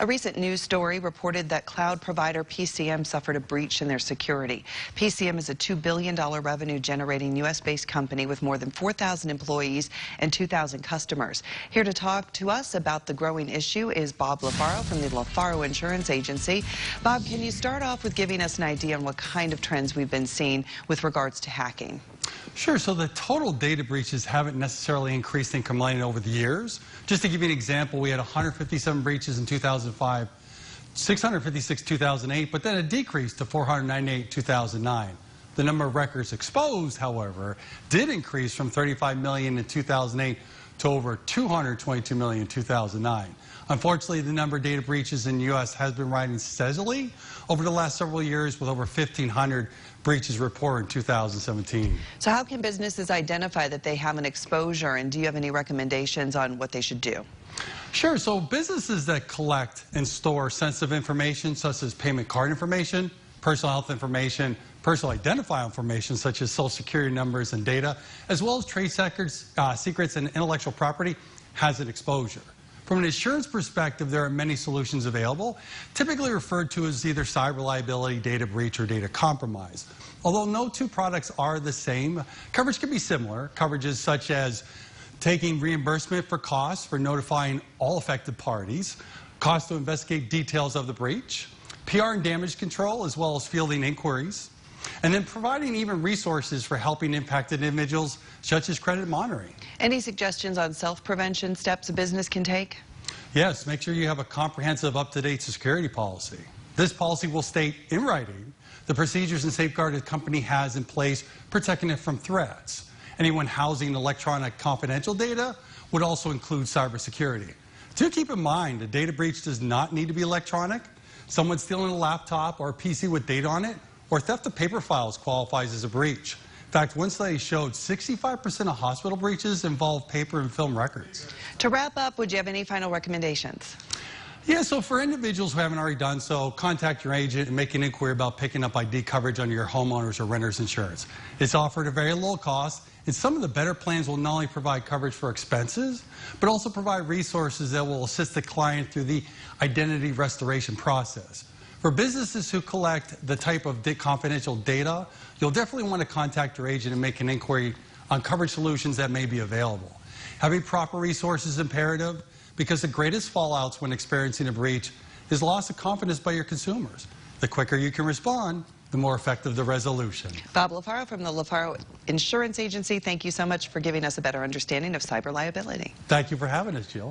A recent news story reported that cloud provider PCM suffered a breach in their security. PCM is a $2 billion revenue-generating U.S.-based company with more than 4,000 employees and 2,000 customers. Here to talk to us about the growing issue is Bob Lafaro from the Lafaro Insurance Agency. Bob, can you start off with giving us an idea on what kind of trends we've been seeing with regards to hacking? Sure. So the total data breaches haven't necessarily increased incrementally over the years. Just to give you an example, we had 157 breaches in 2005, 656 2008, but then it decreased to 498 2009. The number of records exposed, however, did increase from 35 million in 2008 to over 222 million in 2009. Unfortunately, the number of data breaches in the U.S. has been rising steadily over the last several years, with over 1,500 breaches reported in 2017. So how can businesses identify that they have an exposure, and do you have any recommendations on what they should do? Sure. So businesses that collect and store sensitive information, such as payment card information, personal health information, personal identifier information, such as social security numbers and data, as well as trade secrets and intellectual property, has an exposure. From an insurance perspective, there are many solutions available, typically referred to as either cyber liability, data breach, or data compromise. Although no two products are the same, coverage can be similar. Coverages such as taking reimbursement for costs for notifying all affected parties, costs to investigate details of the breach, PR and damage control, as well as fielding inquiries, and then providing even resources for helping impacted individuals, such as credit monitoring. Any suggestions on self-prevention steps a business can take? Yes, make sure you have a comprehensive, up-to-date security policy. This policy will state in writing the procedures and safeguards the company has in place protecting it from threats. Anyone housing electronic confidential data would also include cybersecurity. Do keep in mind, a data breach does not need to be electronic. Someone stealing a laptop or a PC with data on it, or theft of paper files, qualifies as a breach. In fact, one study showed 65% of hospital breaches involve paper and film records. To wrap up, would you have any final recommendations? Yeah, so for individuals who haven't already done so, contact your agent and make an inquiry about picking up ID coverage on your homeowners or renters insurance. It's offered at a very low cost, and some of the better plans will not only provide coverage for expenses, but also provide resources that will assist the client through the identity restoration process. For businesses who collect the type of confidential data, you'll definitely want to contact your agent and make an inquiry on coverage solutions that may be available. Having proper resources is imperative, because the greatest fallouts when experiencing a breach is loss of confidence by your consumers. The quicker you can respond, the more effective the resolution. Bob Lafaro from the Lafaro Insurance Agency, thank you so much for giving us a better understanding of cyber liability. Thank you for having us, Jill.